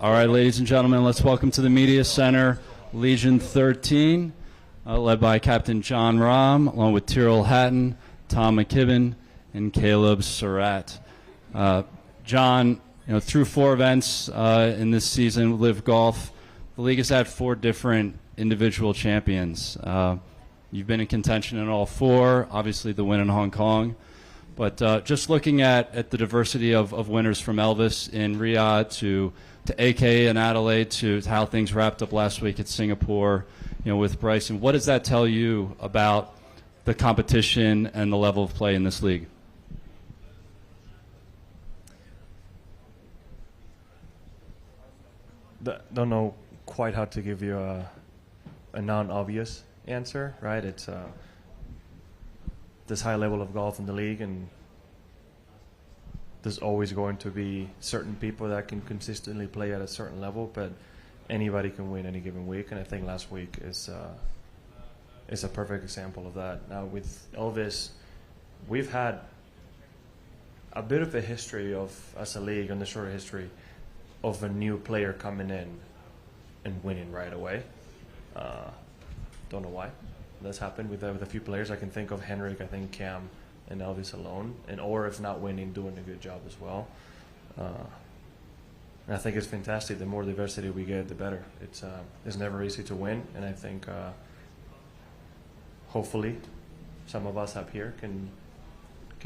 All right, ladies and gentlemen, let's welcome to the Media Center Legion XIII, led by Captain John Rahm, along with Tyrrell Hatton, Tom McKibben, and Caleb Surratt. John, through 4 events in this season with LIV Golf, the league has had 4 different individual champions. You've been in contention in all 4, obviously the win in Hong Kong. But just looking at the diversity of winners from Elvis in Riyadh to AK in Adelaide to how things wrapped up last week at Singapore, with Bryson, what does that tell you about the competition and the level of play in this league? Don't know quite how to give you a non-obvious answer, right? It's this high level of golf in the league, and there's always going to be certain people that can consistently play at a certain level, but anybody can win any given week, and I think last week is a perfect example of that. Now with Elvis, we've had a bit of a history of, as a league, on the short history, of a new player coming in and winning right away. Don't know why. That's happened with a few players. I can think of Henrik, I think Cam, and Elvis alone, or if not winning, doing a good job as well. And I think it's fantastic. The more diversity we get, the better. It's never easy to win, and I think hopefully some of us up here can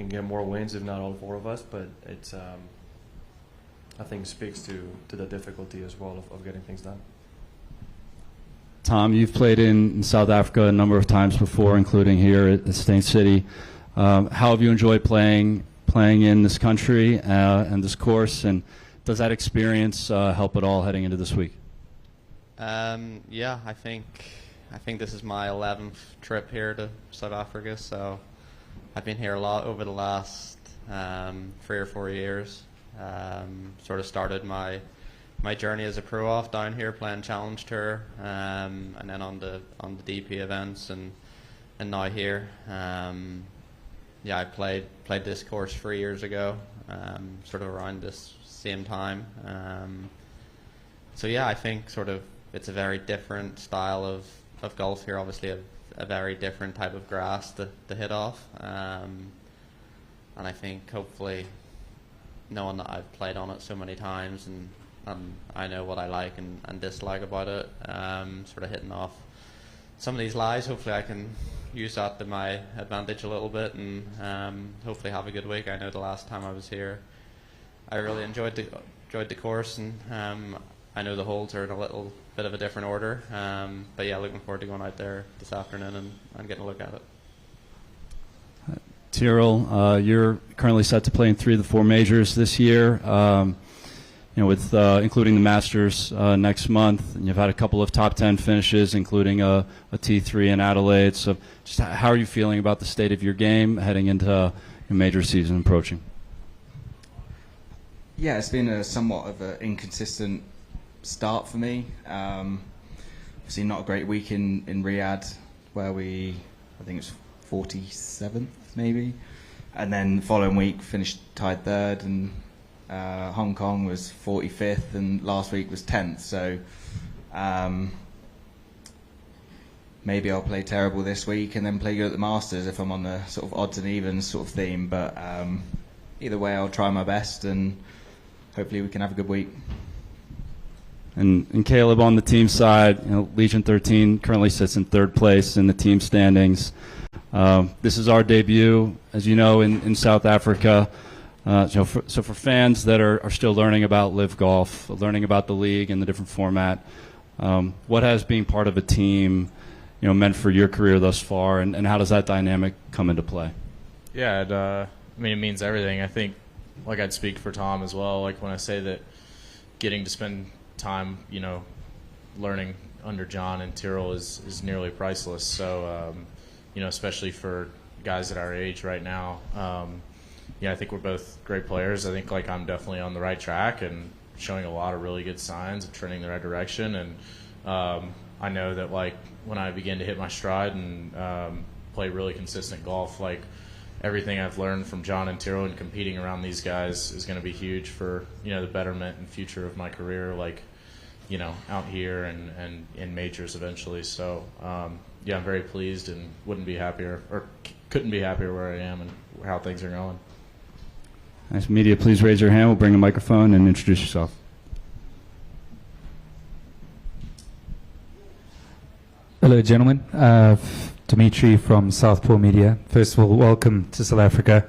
get more wins, if not all 4 of us. But it's I think speaks to the difficulty as well of getting things done. Tom, you've played in South Africa a number of times before, including here at Stain City. How have you enjoyed playing in this country and this course, and does that experience help at all heading into this week? Yeah, I think this is my 11th trip here to South Africa, so I've been here a lot over the last 3 or 4 years. Sort of started my journey as a pro off down here playing Challenge Tour, and then on the DP events, and now here. Yeah, I played this course 3 years ago, sort of around this same time. So yeah, I think sort of it's a very different style of golf here. Obviously, a very different type of grass to hit off, and I think hopefully, knowing that I've played on it so many times and I know what I like and dislike about it, sort of hitting off some of these lies, hopefully I can use that to my advantage a little bit, and hopefully have a good week. I know the last time I was here I really enjoyed the course, and I know the holes are in a little bit of a different order, but yeah, looking forward to going out there this afternoon and getting a look at it. Tyrrell, you're currently set to play in 3 of the 4 majors this year, with including the Masters next month. And you've had a couple of top 10 finishes, including a T3 in Adelaide. So just how are you feeling about the state of your game heading into your major season approaching? Yeah, it's been a somewhat of an inconsistent start for me. Obviously not a great week in Riyadh, where I think it's 47th maybe, and then the following week finished tied 3rd, and Hong Kong was 45th, and last week was 10th. So maybe I'll play terrible this week and then play good at the Masters if I'm on the sort of odds and evens sort of theme. But either way, I'll try my best, and hopefully we can have a good week. And Caleb, on the team side, Legion XIII currently sits in 3rd place in the team standings. This is our debut, as you know, in South Africa. So for fans that are still learning about LIV Golf, learning about the league and the different format, what has being part of a team, meant for your career thus far, and how does that dynamic come into play? Yeah, it means everything. I think, like, I'd speak for Tom as well. Like, when I say that getting to spend time, learning under John and Tyrrell is nearly priceless. So, especially for guys at our age right now. I think we're both great players. I think, I'm definitely on the right track and showing a lot of really good signs of trending the right direction. And I know that, when I begin to hit my stride and play really consistent golf, everything I've learned from John and Tyrrell and competing around these guys is going to be huge for, the betterment and future of my career, like, out here and in majors eventually. So, I'm very pleased and couldn't be happier where I am and how things are going. Nice. Media, please raise your hand. We'll bring a microphone and introduce yourself. Hello, gentlemen. Dimitri from Southpaw Media. First of all, welcome to South Africa.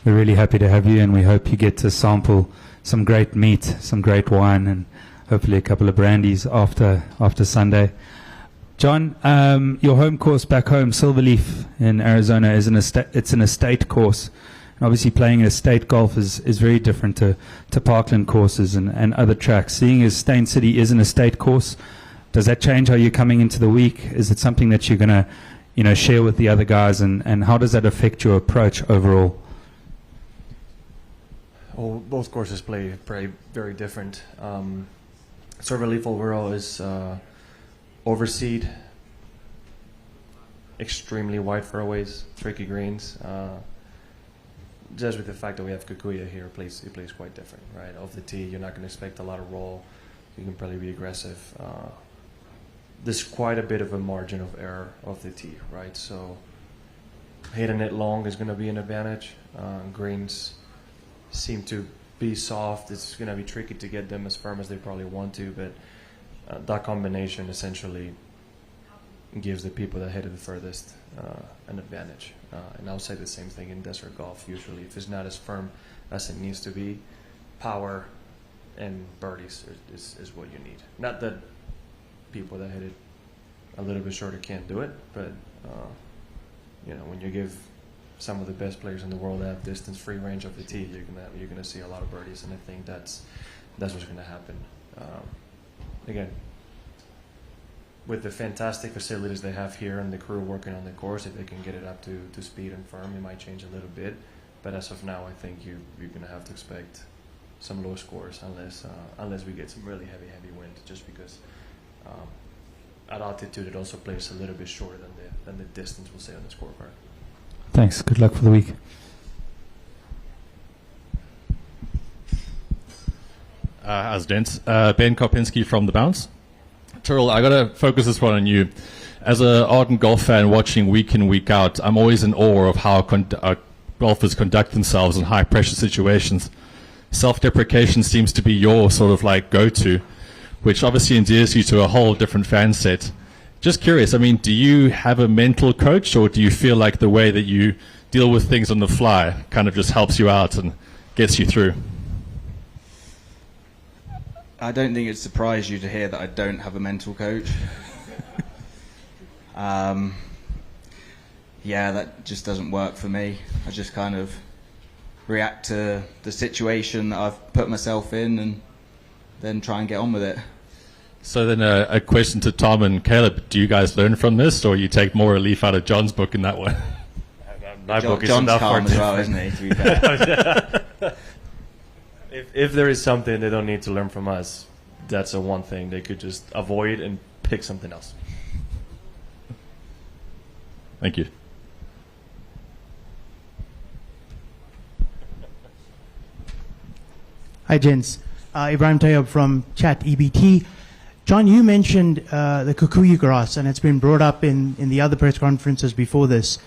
We're really happy to have you, and we hope you get to sample some great meat, some great wine, and hopefully a couple of brandies after Sunday. John, your home course back home, Silverleaf in Arizona, is it's an estate course. And obviously, playing estate golf is very different to Parkland courses and other tracks. Seeing as Stain City is an estate course, does that change how you're coming into the week? Is it something that you're going to share with the other guys, and how does that affect your approach overall? Well, both courses play very different. Silverleaf overall is overseed, extremely wide fairways, tricky greens. Just with the fact that we have Kikuya here, it plays quite different, right? Off the tee, you're not going to expect a lot of roll. You can probably be aggressive. There's quite a bit of a margin of error off the tee, right? So hitting it long is going to be an advantage. Greens seem to be soft. It's going to be tricky to get them as firm as they probably want to, but that combination essentially gives the people that hit it the furthest an advantage. And I'll say the same thing in desert golf. Usually, if it's not as firm as it needs to be, power and birdies is what you need. Not that people that hit it a little bit shorter can't do it, but when you give some of the best players in the world that have distance, free range of the tee, you're gonna see a lot of birdies, and I think that's what's gonna happen. Again, with the fantastic facilities they have here and the crew working on the course, if they can get it up to speed and firm, it might change a little bit. But as of now, I think you're gonna have to expect some low scores unless we get some really heavy wind, just because at altitude it also plays a little bit shorter than the distance we'll say on the scorecard. Thanks. Good luck for the week. How's gents? Ben Kopinski from The Bounce. Tyrrell, I got to focus this one on you. As an ardent golf fan watching week in, week out, I'm always in awe of how golfers conduct themselves in high-pressure situations. Self-deprecation seems to be your sort of like go-to, which obviously endears you to a whole different fan set. Just curious, do you have a mental coach, or do you feel like the way that you deal with things on the fly kind of just helps you out and gets you through? I don't think it'd surprise you to hear that I don't have a mental coach. That just doesn't work for me. I just kind of react to the situation that I've put myself in and then try and get on with it. So then a question to Tom and Caleb. Do you guys learn from this, or you take more relief out of John's book in that way? My book is John's enough calm for as well, isn't he? To be fair. If there is something they don't need to learn from us, that's the one thing they could just avoid and pick something else. Thank you. Hi, gents. Ibrahim Tayyab from Chat EBT. John, you mentioned the Kikuyu grass, and it's been brought up in the other press conferences before this.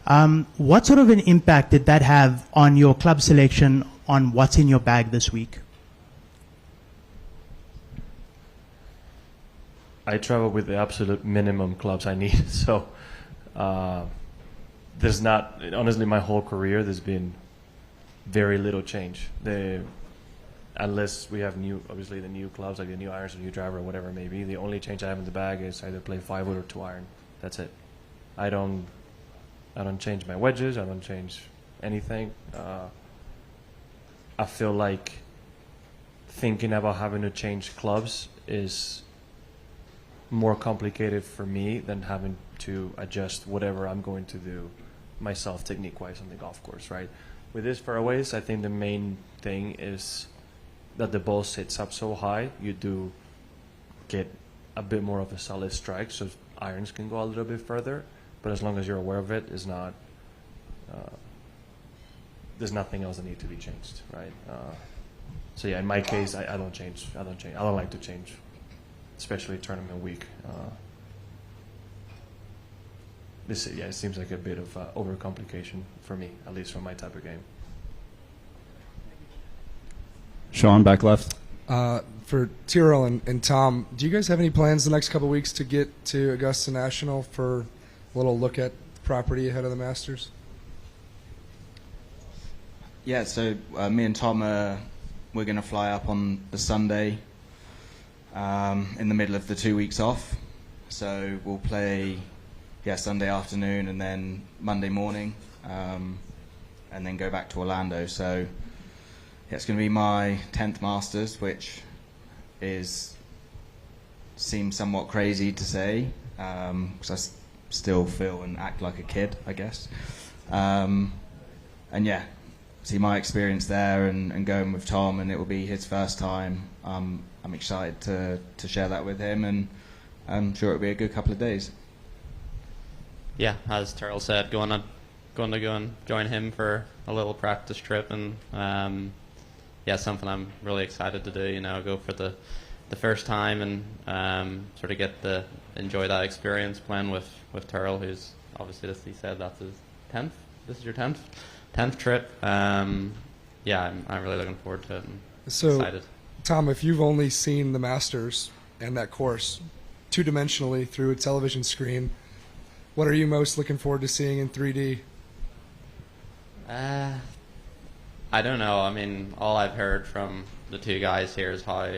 What sort of an impact did that have on your club selection, on what's in your bag this week? I travel with the absolute minimum clubs I need, so there's not, honestly, my whole career, there's been very little change. Unless we have obviously the new clubs, like the new irons or new driver or whatever it may be, the only change I have in the bag is either play 5-wood or 2-iron. That's it. I don't change my wedges. I don't change anything. I feel like thinking about having to change clubs is more complicated for me than having to adjust whatever I'm going to do myself technique-wise on the golf course, right? With these fairways, I think the main thing is that the ball sits up so high, you do get a bit more of a solid strike, so irons can go a little bit further, but as long as you're aware of it, it's not there's nothing else that needs to be changed, right? So yeah, in my case, I don't change. I don't like to change, especially tournament week. It seems like a bit of overcomplication for me, at least for my type of game. Sean, back left. For Tyrrell and Tom, do you guys have any plans the next couple of weeks to get to Augusta National for a little look at the property ahead of the Masters? Yeah, so me and Tom, we're going to fly up on the Sunday in the middle of the 2 weeks off. So we'll play, Sunday afternoon and then Monday morning, and then go back to Orlando. So it's going to be my 10th Masters, which seems somewhat crazy to say, because I still feel and act like a kid, I guess. And yeah, see my experience there and going with Tom, and it will be his first time. I'm excited to share that with him, and I'm sure it'll be a good couple of days. Yeah, as Tyrrell said, going to go and join him for a little practice trip, and something I'm really excited to do. Go for the first time and sort of enjoy that experience playing with Tyrrell, who's obviously, as he said, that's his 10th. This is your 10th trip. I'm really looking forward to it. And excited. Tom, if you've only seen the Masters and that course two-dimensionally through a television screen, what are you most looking forward to seeing in 3D? I don't know. I mean, all I've heard from the two guys here is how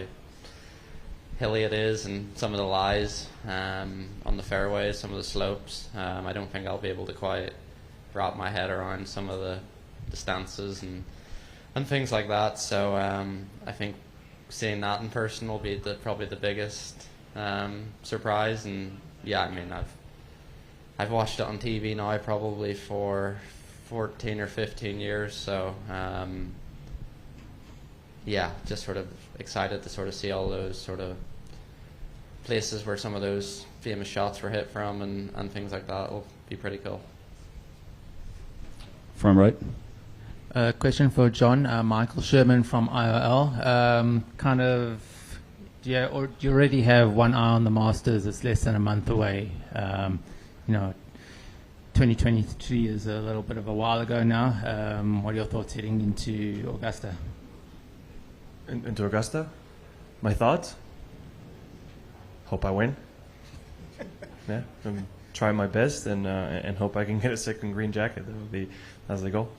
hilly it is and some of the lies on the fairways, some of the slopes. I don't think I'll be able to quite wrap my head around some of the stances and things like that. So I think seeing that in person will be probably the biggest surprise. And yeah, I mean, I've watched it on TV now probably for 14 or 15 years, so just sort of excited to sort of see all those sort of places where some of those famous shots were hit from and things like that. Will be pretty cool. From right. Question for John. Michael Sherman from IOL. Do you already have one eye on the Masters? It's less than a month away. 2023 is a little bit of a while ago now. What are your thoughts heading into Augusta? Into Augusta? My thoughts? Hope I win. Yeah, and try my best and hope I can get a second green jacket. That's the goal.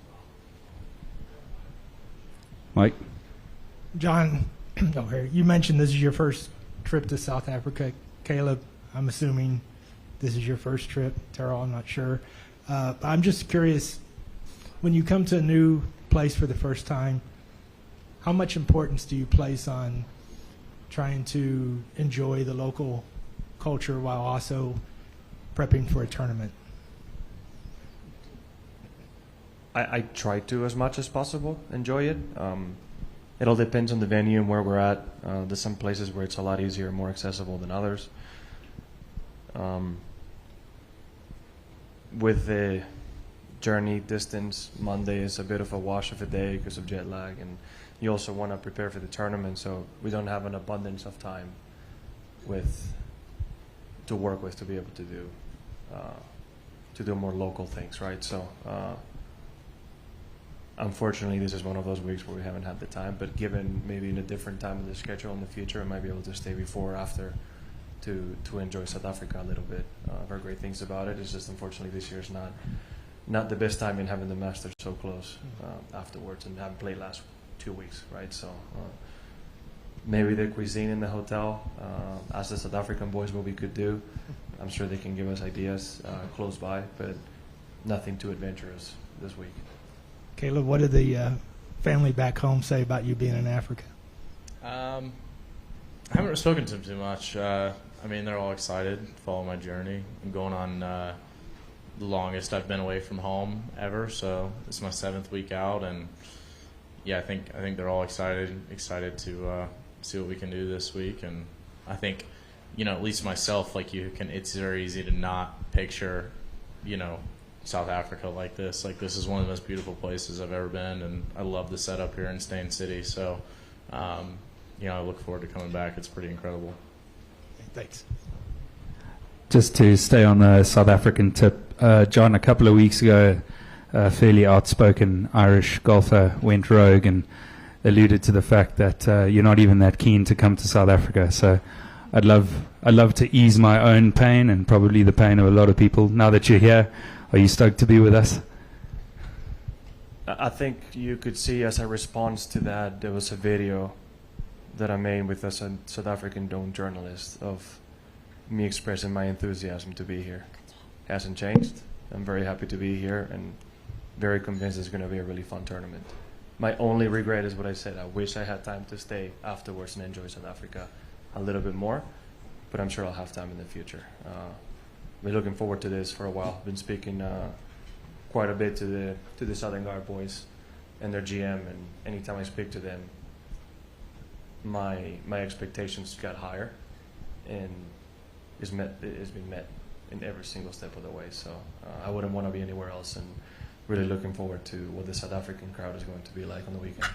Mike? John, over here. You mentioned this is your first trip to South Africa. Caleb, I'm assuming this is your first trip. Tyrrell, I'm not sure. I'm just curious, when you come to a new place for the first time, how much importance do you place on trying to enjoy the local culture while also prepping for a tournament? I try to, as much as possible, enjoy it. It all depends on the venue and where we're at. There's some places where it's a lot easier and more accessible than others. With the journey distance, Monday is a bit of a wash of a day because of jet lag, and you also want to prepare for the tournament, so we don't have an abundance of time to work with to be able to do more local things, right? So unfortunately, this is one of those weeks where we haven't had the time, but given maybe in a different time of the schedule in the future, I might be able to stay before or after to enjoy South Africa a little bit. I've heard great things about it. It's just unfortunately this year's not the best time in having the Masters so close afterwards, and haven't played last 2 weeks, right? So maybe the cuisine in the hotel, as the South African boys, what we could do. I'm sure they can give us ideas close by, but nothing too adventurous this week. Caleb, what did the family back home say about you being in Africa? I haven't spoken to them too much. I mean, they're all excited to follow my journey. I'm going on the longest I've been away from home ever, so it's my 7th week out, and yeah, I think they're all excited to see what we can do this week. And I think, at least myself, it's very easy to not picture, South Africa like this. Like, this is one of the most beautiful places I've ever been, and I love the setup here in Stain City. So, you know, I look forward to coming back. It's pretty incredible. Thanks. Just to stay on the South African tip, John, a couple of weeks ago, a fairly outspoken Irish golfer went rogue and alluded to the fact that you're not even that keen to come to South Africa. So I'd love to ease my own pain and probably the pain of a lot of people. Now that you're here, are you stoked to be with us? I think you could see as a response to that, there was a video that I made with a South African-owned journalist of me expressing my enthusiasm to be here. Hasn't changed. I'm very happy to be here and very convinced it's going to be a really fun tournament. My only regret is what I said. I wish I had time to stay afterwards and enjoy South Africa a little bit more, but I'm sure I'll have time in the future. We're looking forward to this for a while. Been speaking quite a bit to the Southern Guard boys and their GM, and anytime I speak to them, my expectations got higher, and it's been met in every single step of the way. So I wouldn't want to be anywhere else, and really looking forward to what the South African crowd is going to be like on the weekend.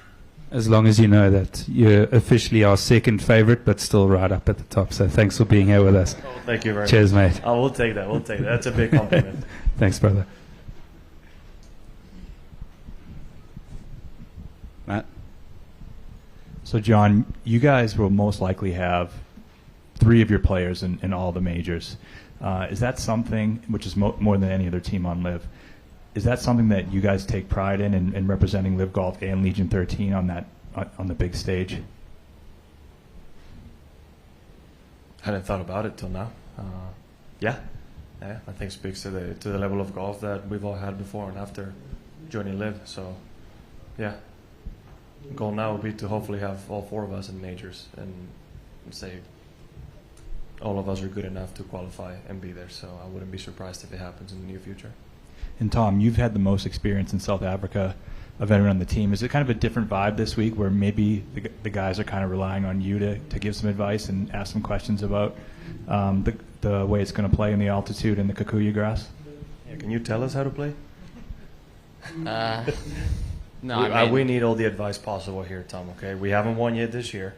As long as you know that you're officially our second favorite, but still right up at the top. So thanks for being here with us. Oh, thank you very much. Cheers, mate. Oh, we'll take that. We'll take that. That's a big compliment. Thanks, brother. Matt? So, John, you guys will most likely have 3 of your players in all the majors. Is that something, which is more than any other team on LIV, is that something that you guys take pride in representing LIV Golf and Legion 13 on the big stage? I hadn't thought about it till now. Yeah, I think it speaks to the level of golf that we've all had before and after joining LIV. So, yeah, the goal now would be to hopefully have all 4 of us in majors and say all of us are good enough to qualify and be there. So I wouldn't be surprised if it happens in the near future. And Tom, you've had the most experience in South Africa of anyone on the team. Is it kind of a different vibe this week where maybe the guys are kind of relying on you to give some advice and ask some questions about the way it's going to play in the altitude and the kikuyu grass? Yeah, can you tell us how to play? No, we need all the advice possible here, Tom, okay? We haven't won yet this year.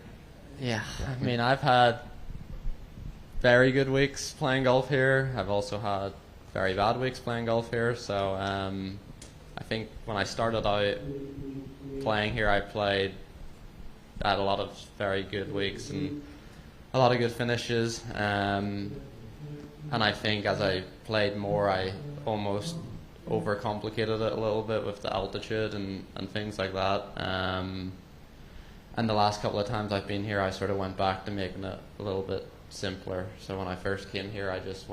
Yeah, I mean, I've had very good weeks playing golf here. I've also had very bad weeks playing golf here. So I think when I started out playing here, I had a lot of very good weeks and a lot of good finishes. And I think as I played more, I almost overcomplicated it a little bit with the altitude and things like that. And the last couple of times I've been here, I sort of went back to making it a little bit simpler. So when I first came here, I just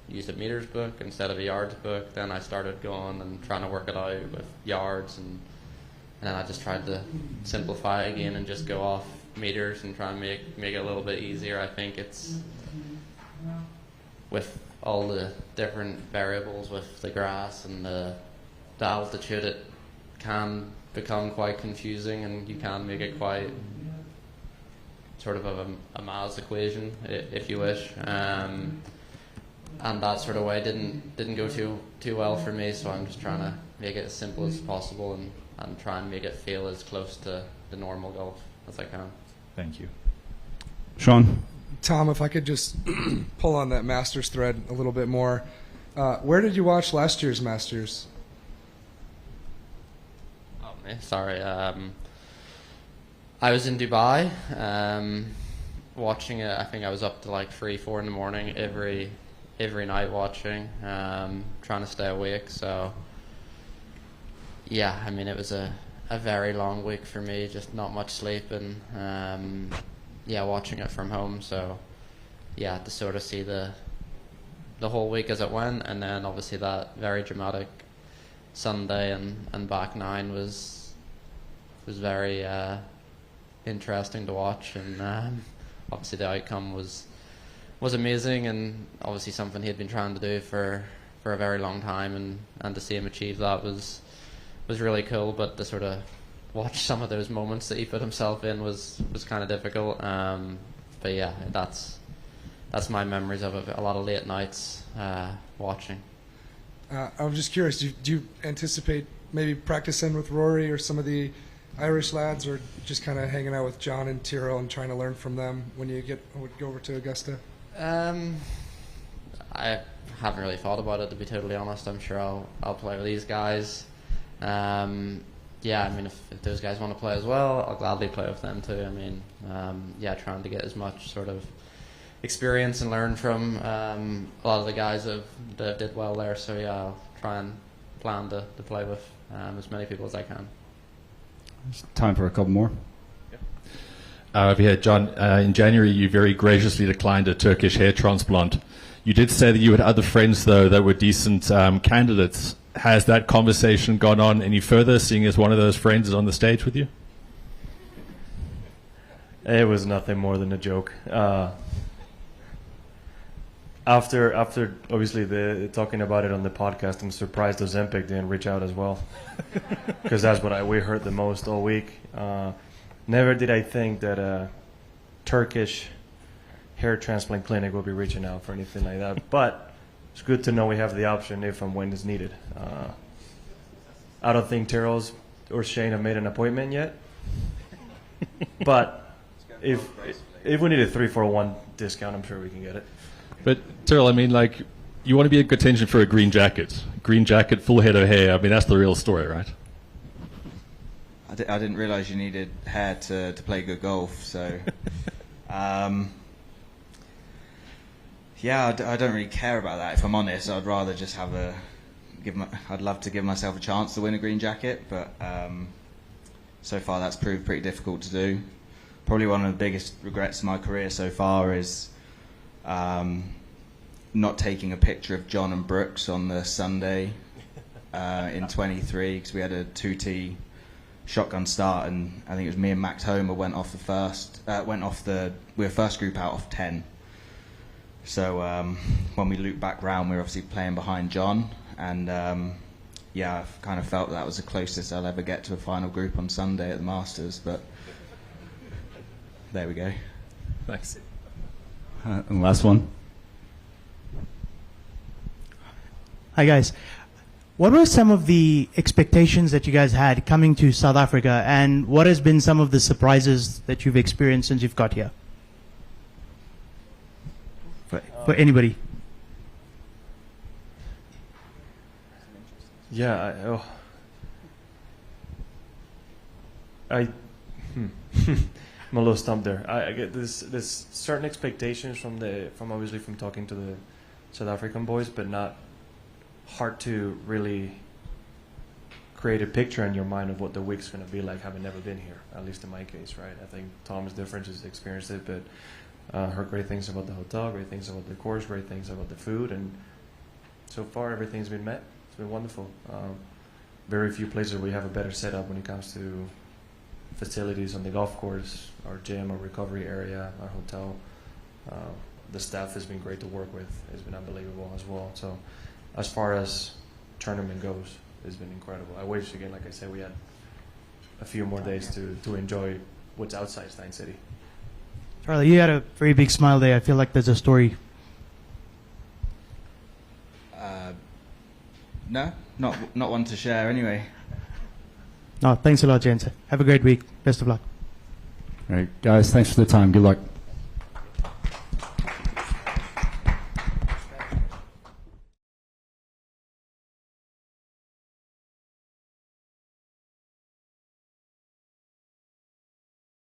used a meters book instead of a yards book. Then I started going and trying to work it out with yards, and then I just tried to simplify it again and just go off meters and try and make it a little bit easier. I think it's with all the different variables with the grass and the altitude, it can become quite confusing, and you can make it quite sort of a Miles equation, if you wish. And that sort of way didn't go too well for me, so I'm just trying to make it as simple as possible and try and make it feel as close to the normal golf as I can. Thank you. Sean? Tom, if I could just pull on that Masters thread a little bit more. Where did you watch last year's Masters? Oh, man, sorry. I was in Dubai watching it. I think I was up to like 3-4 in the morning every night watching, trying to stay awake. So yeah, I mean, it was a very long week for me, just not much sleep, and yeah, watching it from home. So yeah, to sort of see the whole week as it went, and then obviously that very dramatic Sunday and back 9 was very interesting to watch, and obviously the outcome was amazing, and obviously something he had been trying to do for a very long time, and to see him achieve that was really cool. But to sort of watch some of those moments that he put himself in was kind of difficult. But yeah, that's my memories of it. A lot of late nights watching. I'm just curious, do you anticipate maybe practicing with Rory or some of the Irish lads, or just kind of hanging out with John and Tyrrell and trying to learn from them when you go over to Augusta? I haven't really thought about it, to be totally honest. I'm sure I'll play with these guys. Yeah, I mean, if those guys want to play as well, I'll gladly play with them too. I mean, yeah, trying to get as much sort of experience and learn from a lot of the guys that did well there. So yeah, I'll try and plan to play with as many people as I can. There's time for a couple more. Over here, John, in January you very graciously declined a Turkish hair transplant. You did say that you had other friends, though, that were decent candidates. Has that conversation gone on any further, seeing as one of those friends is on the stage with you? It was nothing more than a joke. After obviously talking about it on the podcast, I'm surprised Ozempic didn't reach out as well, because that's what we heard the most all week. Never did I think that a Turkish hair transplant clinic will be reaching out for anything like that, but it's good to know we have the option if and when it's needed. I don't think Tyrrell's or Shane have made an appointment yet, but if we need a 3-for-1 discount, I'm sure we can get it. But Tyrrell, I mean, like, you want to be in contention for a green jacket, full head of hair. I mean, that's the real story, right? I didn't realize you needed hair to play good golf, so yeah, I don't really care about that, if I'm honest. I'd rather just have I'd love to give myself a chance to win a green jacket, but so far that's proved pretty difficult to do. Probably one of the biggest regrets in my career so far is not taking a picture of John and Brooks on the Sunday in 23, because we had a 2T shotgun start, and I think it was me and Max Homer went off we were first group out of 10. So when we looped back round, we were obviously playing behind John, and yeah, I've kind of felt that was the closest I'll ever get to a final group on Sunday at the Masters, but there we go. Thanks. And last one. Hi guys. What were some of the expectations that you guys had coming to South Africa, and what has been some of the surprises that you've experienced since you've got here? For anybody. Yeah, I'm a little stumped there. I get this certain expectations from obviously from talking to the South African boys, but not hard to really create a picture in your mind of what the week's going to be like, having never been here, at least in my case, right? I think Tom is different, he's experienced it, but heard great things about the hotel, great things about the course, great things about the food, and so far everything's been met. It's been wonderful. Very few places where we have a better setup when it comes to facilities on the golf course, our gym, our recovery area, our hotel. The staff has been great to work with. It's been unbelievable as well. So as far as tournament goes, it's been incredible. I wish, again, like I said, we had a few more days to enjoy what's outside Stein City. Charlie, you had a very big smile there. I feel like there's a story. No, not one to share anyway. No, thanks a lot, gents. Have a great week. Best of luck. All right, guys, thanks for the time. Good luck.